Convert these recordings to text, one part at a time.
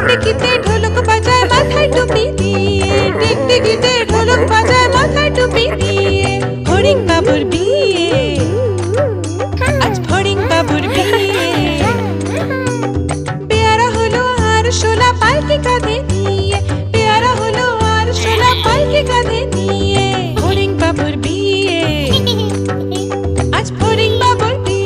টিকটিকিতে ঢোলক বাজায় মাথায় টুপি দিয়ে, টিকটিকিতে ঢোলক বাজায় মাথায় টুপি দিয়ে। ফড়িং বাবুর বিয়ে, আজ ফড়িং বাবুর বিয়ে। পেয়ারা হলো আর শোলা পালকি কাঁধে নিয়ে, পেয়ারা হলো আর শোলা পালকি কাঁধে নিয়ে। ফড়িং বাবুর বিয়ে, আজ ফড়িং বাবুর বিয়ে।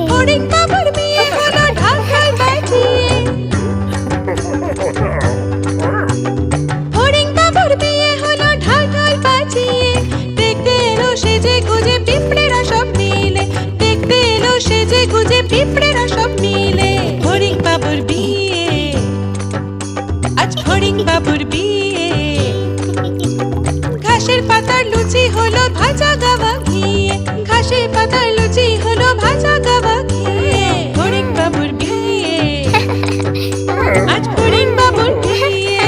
ফড়িং বাবুর বিয়ে হলো ঢাক ঢাক বাজিয়ে, ফড়িং বাবুর বিয়ে হলো ঢাক ঢাক বাজিয়ে। দেখতে এলো সেজে গুজে পিঁপড়েরা সব মিলে, দেখতে এলো সেজে গুজে পিঁপড়েরা সব মিলে। ফড়িং বাবুর বিয়ে, আজ ফড়িং বাবুর বিয়ে। ঘাসের পাতার লুচি হলো ভাজা গাওয়া ঘিয়ে, ঘাসের পাতার লুচি হলো ভাজা গাওয়া ঘিয়ে। ফড়িং বাবুর বিয়ে, আজ ফড়িং বাবুর বিয়ে।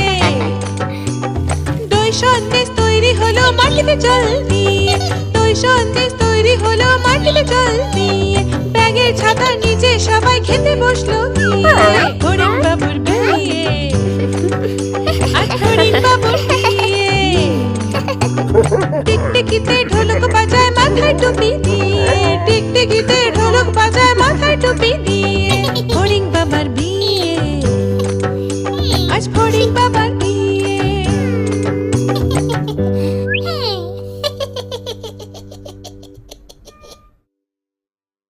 দই সন্দেশ তৈরি হলো মাটিতে জল দিয়ে, দই সন্দেশ তৈরি হলো মাটিতে জল দিয়ে। ব্যাগের ছাতার নিচে সবাই খেতে বসলো গিয়ে।